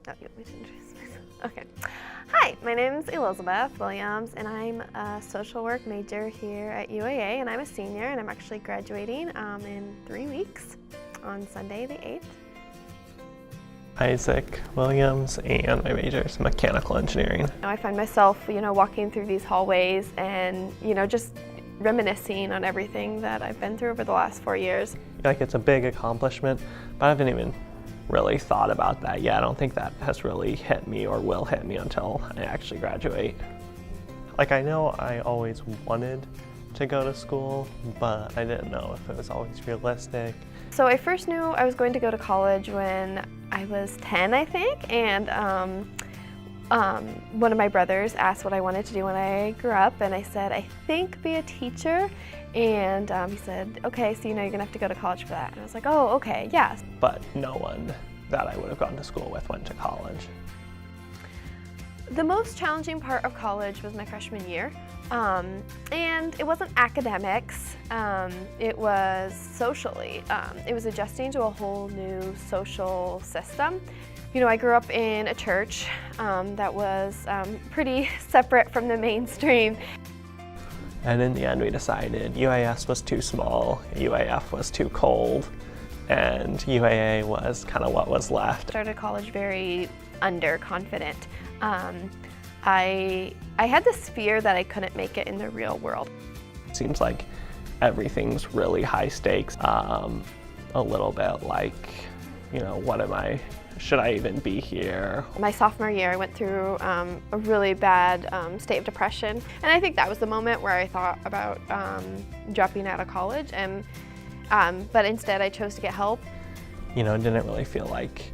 Oh, you want me to introduce myself? Okay. Hi, my name is Elizabeth Williams, and I'm a social work major here at UAA, and I'm a senior, and I'm actually graduating in 3 weeks on Sunday the 8th. Isaac Williams, and my major is mechanical engineering. I find myself, walking through these hallways and, just reminiscing on everything that I've been through over the last 4 years. Like, it's a big accomplishment, but I haven't even really thought about that yet. I don't think that has really hit me or will hit me until I actually graduate. Like, I know I always wanted to go to school, but I didn't know if it was always realistic. So I first knew I was going to go to college when I was 10, I think, and one of my brothers asked what I wanted to do when I grew up, and I said, I think be a teacher. And he said, okay, so you're gonna have to go to college for that. And I was like, oh, okay, yeah. But no one that I would have gone to school with went to college. The most challenging part of college was my freshman year. And it wasn't academics, it was socially. It was adjusting to a whole new social system. I grew up in a church that was pretty separate from the mainstream. And in the end, we decided UAS was too small, UAF was too cold, and UAA was kind of what was left. I started college very underconfident. I had this fear that I couldn't make it in the real world. It seems like everything's really high stakes, a little bit like, should I even be here? My sophomore year, I went through a really bad state of depression, and I think that was the moment where I thought about dropping out of college, and but instead I chose to get help. It didn't really feel like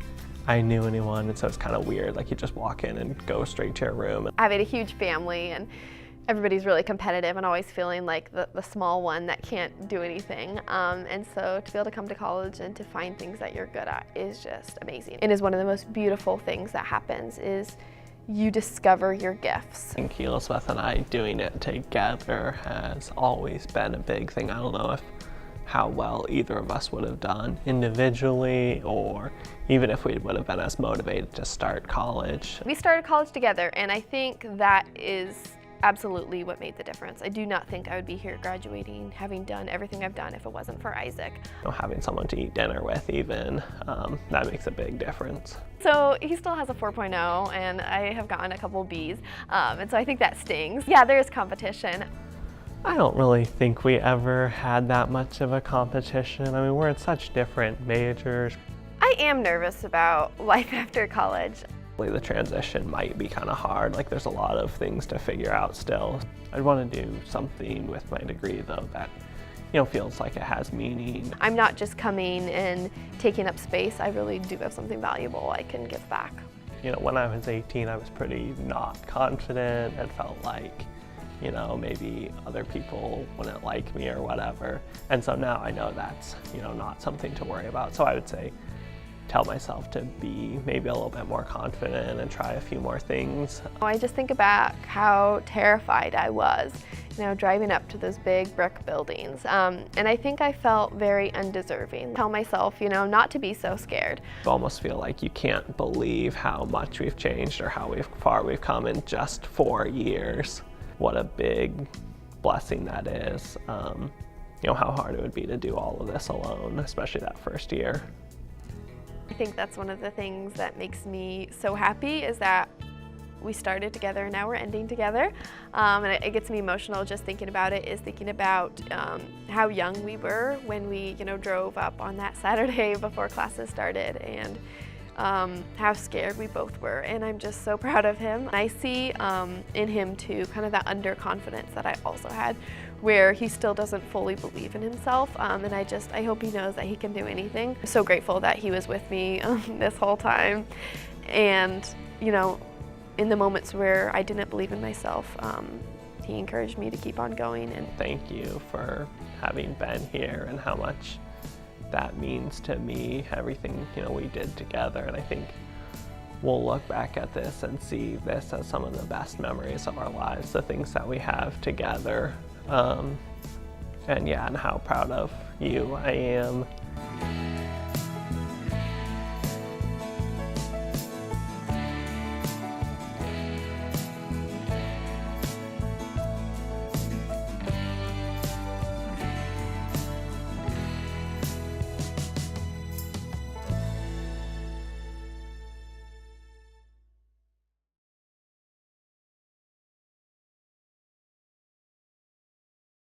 I knew anyone, and so it's kind of weird, like you just walk in and go straight to your room. I have a huge family, and everybody's really competitive and always feeling like the small one that can't do anything. And so to be able to come to college and to find things that you're good at is just amazing. It is one of the most beautiful things that happens is you discover your gifts. I think Elizabeth and I doing it together has always been a big thing. I don't know how well either of us would have done individually, or even if we would have been as motivated to start college. We started college together, and I think that is absolutely what made the difference. I do not think I would be here graduating, having done everything I've done if it wasn't for Isaac. Having someone to eat dinner with even, that makes a big difference. So he still has a 4.0 and I have gotten a couple Bs, and so I think that stings. Yeah, there is competition. I don't really think we ever had that much of a competition. I mean, we're in such different majors. I am nervous about life after college. The transition might be kind of hard. Like, there's a lot of things to figure out still. I'd want to do something with my degree though that, feels like it has meaning. I'm not just coming and taking up space. I really do have something valuable I can give back. When I was 18, I was pretty not confident and felt like, maybe other people wouldn't like me or whatever. And so now I know that's, not something to worry about. So I would say, tell myself to be maybe a little bit more confident and try a few more things. I just think about how terrified I was, driving up to those big brick buildings. And I think I felt very undeserving. Tell myself, not to be so scared. I almost feel like you can't believe how much we've changed or how far we've come in just 4 years. What a big blessing that is. How hard it would be to do all of this alone, especially that first year. I think that's one of the things that makes me so happy is that we started together and now we're ending together. And it gets me emotional just thinking about it, is thinking about how young we were when we drove up on that Saturday before classes started, and how scared we both were. And I'm just so proud of him. I see in him too kind of that underconfidence that I also had, where he still doesn't fully believe in himself, and I hope he knows that he can do anything. I'm so grateful that he was with me this whole time, and in the moments where I didn't believe in myself, he encouraged me to keep on going. And thank you for having been here and how much that means to me, everything we did together. And I think we'll look back at this and see this as some of the best memories of our lives, the things that we have together. And how proud of you I am